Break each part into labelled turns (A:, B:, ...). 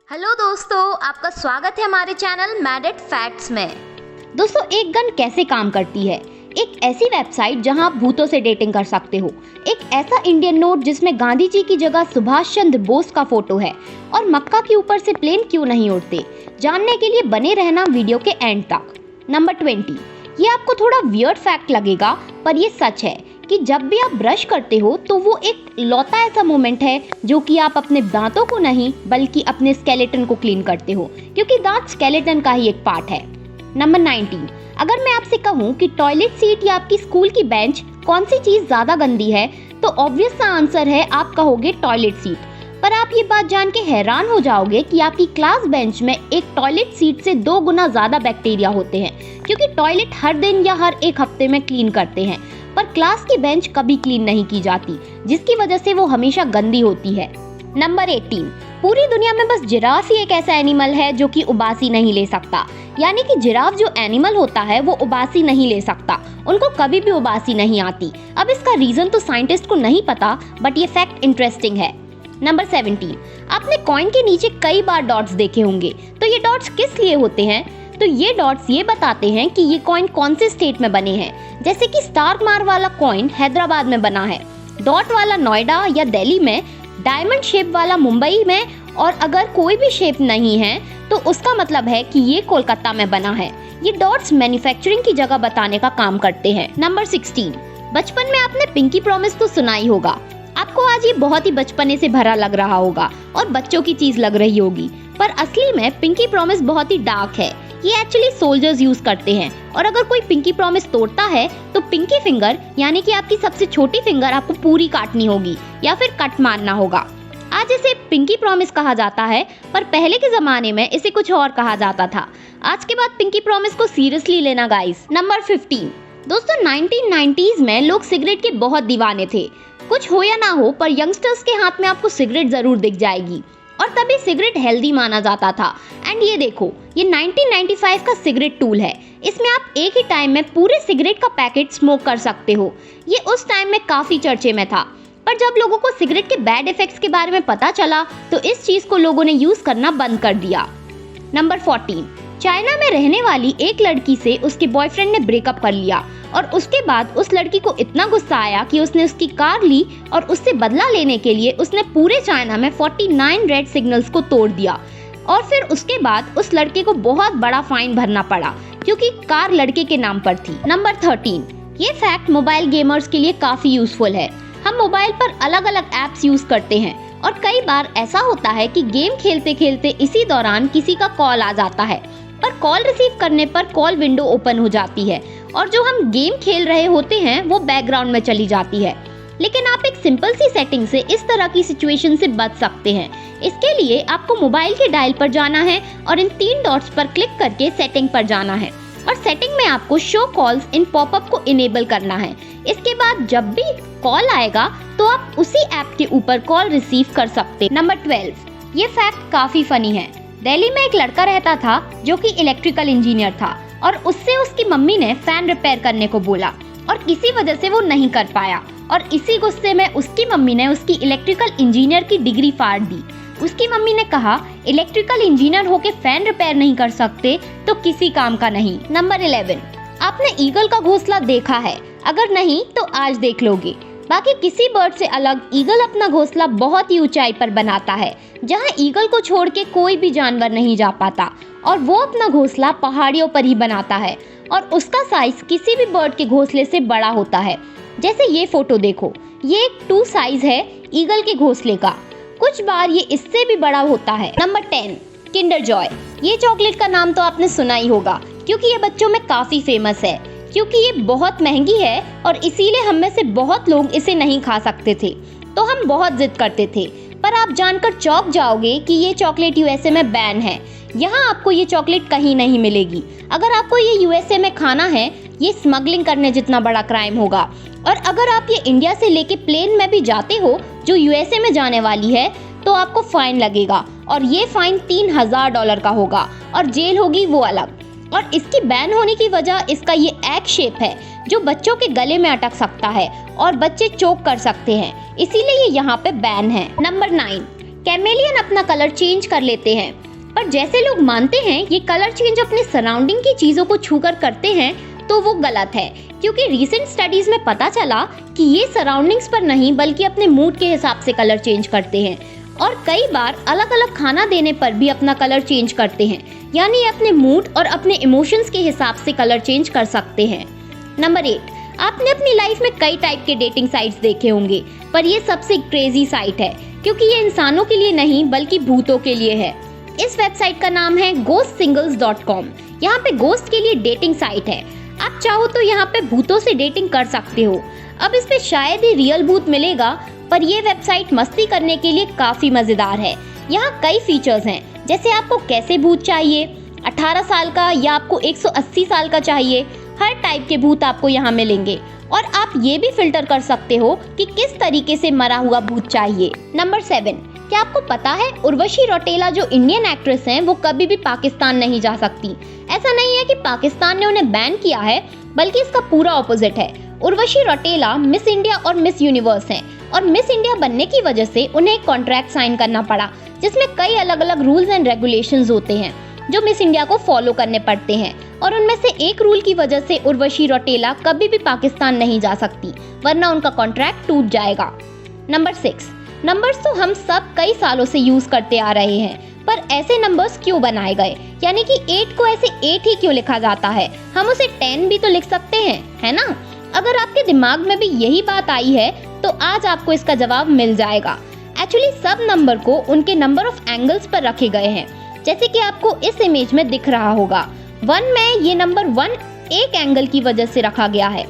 A: Hello दोस्तों, आपका स्वागत है हमारे चैनल मैड एट फैक्ट्स में।
B: दोस्तों, एक गन कैसे काम करती है? एक ऐसी वेबसाइट जहां आप भूतों से डेटिंग कर सकते हो, एक ऐसा इंडियन नोट जिसमें गांधी जी की जगह सुभाष चंद्र बोस का फोटो है, और मक्का के ऊपर से प्लेन क्यों नहीं उड़ते, जानने के लिए बने रहना वीडियो के एंड तक। नंबर 20, ये आपको थोड़ा वियर्ड फैक्ट लगेगा पर ये सच है कि जब भी आप ब्रश करते हो तो वो एक लौता ऐसा मोमेंट है जो कि आप अपने दांतों को नहीं बल्कि अपने स्केलेटन को क्लीन करते हो, क्योंकि दांत स्केलेटन का ही एक पार्ट है। नंबर 19, अगर मैं आपसे कहूँ कि टॉयलेट सीट या आपकी स्कूल की बेंच कौन सी चीज ज्यादा गंदी है, तो ऑब्वियस सा आंसर है आप कहोगे टॉयलेट सीट। पर आप ये बात जान के हैरान हो जाओगे कि आपकी क्लास बेंच में एक टॉयलेट सीट से 2 गुना ज्यादा बैक्टीरिया होते हैं, क्योंकि टॉयलेट हर दिन या हर एक हफ्ते में क्लीन करते हैं, पर क्लास की बेंच कभी क्लीन नहीं की जाती, जिसकी वजह से वो हमेशा गंदी होती है। नंबर 18, पूरी दुनिया में बस जिराफ ही एक ऐसा एनिमल है जो कि उबासी नहीं ले सकता, यानी कि जिराफ जो एनिमल होता है वो उबासी नहीं ले सकता, उनको कभी भी उबासी नहीं आती। अब इसका रीजन तो साइंटिस्ट को नहीं पता, बट ये फैक्ट इंटरेस्टिंग है। नंबर 17, आपने कॉइन के नीचे कई बार डॉट्स देखे होंगे, तो ये डॉट्स किस लिए होते हैं? तो ये डॉट्स ये बताते हैं कि ये कॉइन कौन से स्टेट में बने हैं, जैसे कि स्टार मार्क वाला कॉइन हैदराबाद में बना है, डॉट वाला नोएडा या दिल्ली में, डायमंड शेप वाला मुंबई में, और अगर कोई भी शेप नहीं है तो उसका मतलब है कि ये कोलकाता में बना है। ये डॉट्स मैन्युफैक्चरिंग की जगह बताने का काम करते हैं। नंबर 16, बचपन में आपने पिंकी प्रॉमिस तो सुना ही होगा। आपको आज ये बहुत ही बचपने से भरा लग रहा होगा और बच्चों की चीज लग रही होगी, पर असली में पिंकी प्रॉमिस बहुत ही डार्क है। ये एक्चुअली सोल्जर्स यूज करते हैं, और अगर कोई पिंकी प्रॉमिस तोड़ता है तो पिंकी फिंगर यानी कि आपकी सबसे छोटी फिंगर आपको पूरी काटनी होगी या फिर कट मारना होगा। आज इसे पिंकी प्रॉमिस कहा जाता है, पर पहले के जमाने में इसे कुछ और कहा जाता था। आज के बाद पिंकी प्रॉमिस को सीरियसली लेना गाइस। नंबर 15, दोस्तों 1990s में लोग सिगरेट के बहुत दीवाने थे। कुछ हो या ना हो, पर यंगस्टर्स के हाथ में आपको सिगरेट जरूर दिख जाएगी, और तभी सिगरेट हेल्दी माना जाता था। एंड ये देखो, ये 1995 का सिगरेट टूल है। इसमें आप एक ही टाइम में पूरे सिगरेट का पैकेट स्मोक कर सकते हो। ये उस टाइम में काफी चर्चे में था, पर जब लोगों को सिगरेट के बैड इफेक्ट्स के बारे में पता चला तो इस चीज को लोगों ने यूज करना बंद कर दिया। नंबर 14, चाइना में रहने वाली एक लड़की से उसके बॉयफ्रेंड ने ब्रेकअप कर लिया, और उसके बाद उस लड़की को इतना गुस्सा आया कि उसने उसकी कार ली, और उससे बदला लेने के लिए उसने पूरे चाइना में 49 रेड सिग्नल्स को तोड़ दिया, और फिर उसके बाद उस लड़के को बहुत बड़ा फाइन भरना पड़ा क्योंकि कार लड़के के नाम पर थी। नंबर 13, ये फैक्ट मोबाइल गेमर्स के लिए काफी यूजफुल है। हम मोबाइल पर अलग अलग एप्स यूज करते हैं, और कई बार ऐसा होता है कि गेम खेलते खेलते इसी दौरान किसी का कॉल आ जाता है, पर कॉल रिसीव करने पर कॉल विंडो ओपन हो जाती है, और जो हम गेम खेल रहे होते हैं वो बैकग्राउंड में चली जाती है। लेकिन आप एक सिंपल सी सेटिंग से इस तरह की सिचुएशन से बच सकते हैं। इसके लिए आपको मोबाइल के डायल पर जाना है और इन 3 डॉट्स पर क्लिक करके सेटिंग पर जाना है, और सेटिंग में आपको शो कॉल्स इन पॉपअप को इनेबल करना है। इसके बाद जब भी कॉल आएगा तो आप उसी ऐप के ऊपर कॉल रिसीव कर सकते हैं। नंबर 12, ये फैक्ट काफी फनी है। दिल्ली में एक लड़का रहता था जो कि इलेक्ट्रिकल इंजीनियर था, और उससे उसकी मम्मी ने फैन रिपेयर करने को बोला, और किसी वजह से वो नहीं कर पाया, और इसी गुस्से में उसकी मम्मी ने उसकी इलेक्ट्रिकल इंजीनियर की डिग्री फाड़ दी। उसकी मम्मी ने कहा, इलेक्ट्रिकल इंजीनियर होके फैन रिपेयर नहीं कर सकते तो किसी काम का नहीं। नंबर 11, आपने ईगल का घोंसला देखा है? अगर नहीं तो आज देख लोगे। बाकी किसी बर्ड से अलग ईगल अपना घोंसला बहुत ही ऊंचाई पर बनाता है, जहां ईगल को छोड़ के कोई भी जानवर नहीं जा पाता, और वो अपना घोंसला पहाड़ियों पर ही बनाता है, और उसका साइज किसी भी बर्ड के घोंसले से बड़ा होता है। जैसे ये फोटो देखो, ये एक 2 साइज है ईगल के घोंसले का, कुछ बार ये इससे भी बड़ा होता है। Number 10, Kinder Joy. ये चॉकलेट का नाम तो आपने सुना ही होगा, क्योंकि ये बच्चों में काफी फेमस है, क्योंकि ये बहुत महंगी है, और इसीलिए हम में से बहुत लोग इसे नहीं खा सकते थे, तो हम बहुत जिद करते थे। पर आप जानकर चौंक जाओगे कि ये चॉकलेट यूएसए में बैन है। यहाँ आपको ये चॉकलेट कहीं नहीं मिलेगी। अगर आपको ये यूएसए में खाना है, ये स्मगलिंग करने जितना बड़ा क्राइम होगा, और अगर आप ये इंडिया से लेके प्लेन में भी जाते हो जो यूएसए में जाने वाली है, तो आपको फाइन लगेगा, और ये फाइन $3000 का होगा, और जेल होगी वो अलग। और इसकी बैन होने की वजह इसका ये एग शेप है जो बच्चों के गले में अटक सकता है और बच्चे चोक कर सकते हैं, इसीलिए ये यहाँ पे बैन है। नंबर 9, कैमेलियन अपना कलर चेंज कर लेते हैं, पर जैसे लोग मानते हैं ये कलर चेंज अपने सराउंडिंग की चीजों को छूकर करते हैं, तो वो गलत है, क्योंकि रीसेंट स्टडीज में पता चला कि ये सराउंडिंग्स पर नहीं बल्कि अपने मूड के हिसाब से कलर चेंज करते हैं, और कई बार अलग अलग खाना देने पर भी अपना कलर चेंज करते हैं, यानी अपने मूड और अपने इमोशंस के हिसाब से कलर चेंज कर सकते हैं। नंबर 8, आपने अपनी लाइफ में कई टाइप के डेटिंग साइट्स देखे होंगे, पर ये सबसे क्रेजी साइट है, क्योंकि ये इंसानों के लिए नहीं बल्कि भूतों के लिए है। इस वेबसाइट का नाम है ghostsingles.com। यहाँ पे घोस्ट के लिए डेटिंग साइट है। आप चाहो तो यहाँ पे भूतों से डेटिंग कर सकते हो। अब इस पे शायद ही रियल भूत मिलेगा, पर ये वेबसाइट मस्ती करने के लिए काफी मजेदार है। यहाँ कई फीचर्स हैं, जैसे आपको कैसे भूत चाहिए, 18 साल का या आपको 180 साल का चाहिए, हर टाइप के भूत आपको यहाँ मिलेंगे। और आप ये भी फिल्टर कर सकते हो कि किस तरीके से मरा हुआ भूत चाहिए। नंबर 7, क्या आपको पता है उर्वशी रौटेला जो इंडियन एक्ट्रेस हैं वो कभी भी पाकिस्तान नहीं जा सकती। ऐसा नहीं है कि पाकिस्तान ने उन्हें बैन किया है, बल्कि इसका पूरा ऑपोजिट है। उर्वशी रौटेला मिस इंडिया और मिस यूनिवर्स हैं, और मिस इंडिया बनने की वजह से उन्हें एक कॉन्ट्रैक्ट साइन करना पड़ा, जिसमें कई अलग अलग रूल्स एंड रेगुलेशंस होते हैं जो मिस इंडिया को फॉलो करने पड़ते हैं। और उनमें से एक रूल की वजह से उर्वशी रौटेला कभी भी पाकिस्तान नहीं जा सकती, वरना उनका कॉन्ट्रैक्ट टूट जाएगा। नंबर 6, नंबर्स तो हम सब कई सालों से यूज करते आ रहे हैं, पर ऐसे नंबर्स क्यों बनाए गए, यानी कि 8 को ऐसे 8 ही क्यों लिखा जाता है? हम उसे 10 भी तो लिख सकते हैं, है ना? अगर आपके दिमाग में भी यही बात आई है तो आज आपको इसका जवाब मिल जाएगा। एक्चुअली सब नंबर को उनके नंबर ऑफ एंगल्स पर रखे गए हैं, जैसे कि आपको इस इमेज में दिख रहा होगा। 1 में ये नंबर 1 एक एंगल की वजह से रखा गया है,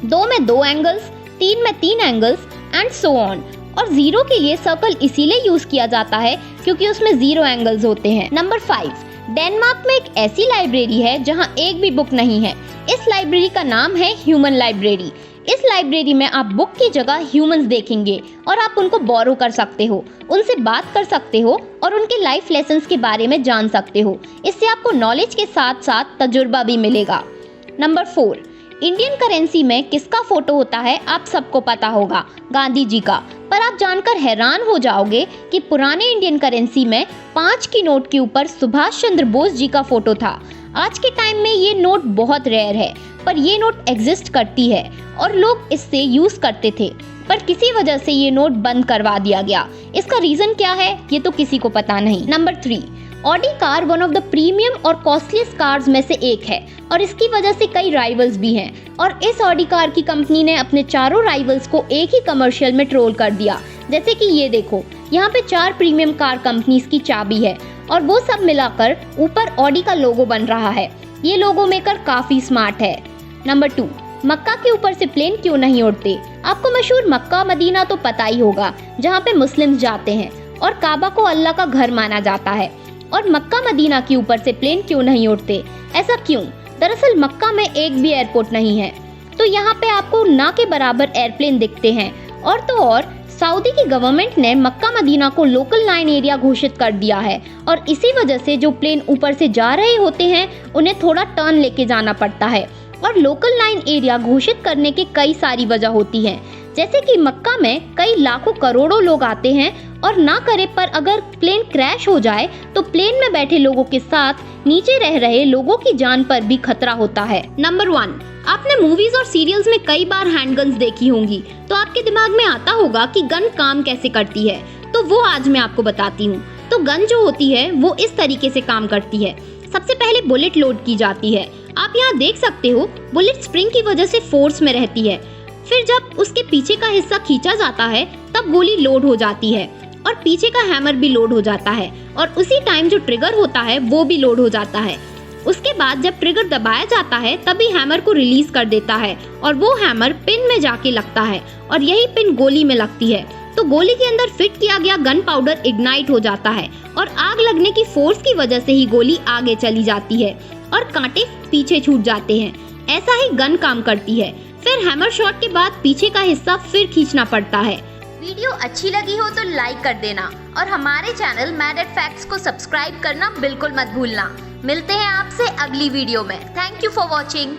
B: 2 में 2 एंगल्स, 3 में 3 एंगल्स एंड सो ऑन। और 0 के लिए सर्कल इसीलिए यूज किया जाता है क्योंकि उसमें 0 एंगल्स होते हैं। नंबर 5, डेनमार्क में एक ऐसी लाइब्रेरी है जहां एक भी बुक नहीं है। इस लाइब्रेरी का नाम है ह्यूमन लाइब्रेरी। इस लाइब्रेरी में आप बुक की जगह ह्यूमंस देखेंगे और आप उनको बोरो कर सकते हो, उनसे बात कर सकते हो और उनके लाइफ लेसन्स के बारे में जान सकते हो। इससे आपको नॉलेज के साथ साथ तजुर्बा भी मिलेगा। नंबर 4, इंडियन करेंसी में किसका फोटो होता है आप सबको पता होगा, गांधी जी का। पर आप जानकर हैरान हो जाओगे कि पुराने इंडियन करेंसी में 5 की नोट के ऊपर सुभाष चंद्र बोस जी का फोटो था। आज के टाइम में ये नोट बहुत रेयर है, पर ये नोट एग्जिस्ट करती है और लोग इससे यूज करते थे, पर किसी वजह से ये नोट बंद करवा दिया गया। इसका रीजन क्या है ये तो किसी को पता नहीं। Number 3, Audi car one of the premium और कॉस्टलीस्ट कार्स में से एक है और इसकी वजह से कई राइवल्स भी हैं। और इस ऑडी कार की कंपनी ने अपने चारों राइवल्स को एक ही कमर्शियल में ट्रोल कर दिया। जैसे कि ये देखो, यहाँ पे 4 प्रीमियम कार कंपनीज की चाबी है और वो सब मिलाकर ऊपर ऑडी का लोगो बन रहा है। ये लोगो मेकर काफी स्मार्ट है। नंबर 2, मक्का के ऊपर से प्लेन क्यों नहीं उड़ते? आपको मशहूर मक्का मदीना तो पता ही होगा, जहाँ पे मुस्लिम्स जाते हैं और काबा को अल्लाह का घर माना जाता है। और मक्का मदीना के ऊपर से प्लेन क्यों नहीं उड़ते? ऐसा क्यों? दरअसल मक्का में एक भी एयरपोर्ट नहीं है, तो यहाँ पे आपको ना के बराबर एयरप्लेन दिखते हैं। और तो और सऊदी की गवर्नमेंट ने मक्का मदीना को लोकल लाइन एरिया घोषित कर दिया है और इसी वजह से जो प्लेन ऊपर से जा रहे होते हैं उन्हें थोड़ा टर्न लेके जाना पड़ता है। और लोकल लाइन एरिया घोषित करने के कई सारी वजह होती हैं, जैसे कि मक्का में कई लाखों करोड़ों लोग आते हैं और ना करे पर अगर प्लेन क्रैश हो जाए तो प्लेन में बैठे लोगों के साथ नीचे रह रहे लोगों की जान पर भी खतरा होता है। नंबर 1, आपने मूवीज और सीरियल्स में कई बार हैंडगन्स देखी होंगी, तो आपके दिमाग में आता होगा कि गन काम कैसे करती है, तो वो आज मैं आपको बताती हूँ। तो गन जो होती है वो इस तरीके से काम करती है। सबसे पहले बुलेट लोड की जाती है। आप यहाँ देख सकते हो बुलेट स्प्रिंग की वजह से फोर्स में रहती है। फिर जब उसके पीछे का हिस्सा खींचा जाता है तब गोली लोड हो जाती है और पीछे का हैमर भी लोड हो जाता है और उसी टाइम जो ट्रिगर होता है वो भी लोड हो जाता है। उसके बाद जब ट्रिगर दबाया जाता है तभी हैमर को रिलीज कर देता है और वो हैमर पिन में जाके लगता है और यही पिन गोली में लगती है। तो गोली के अंदर फिट किया गया गन पाउडर इग्नाइट हो जाता है और आग लगने की फोर्स की वजह से ही गोली आगे चली जाती है और कांटे पीछे छूट जाते हैं। ऐसा ही गन काम करती है। फिर हैमर शॉट के बाद पीछे का हिस्सा फिर खींचना पड़ता है।
A: वीडियो अच्छी लगी हो तो लाइक कर देना और हमारे चैनल मैड एट फैक्ट्स को सब्सक्राइब करना बिल्कुल मत भूलना। मिलते हैं आपसे अगली वीडियो में। Thank you for watching.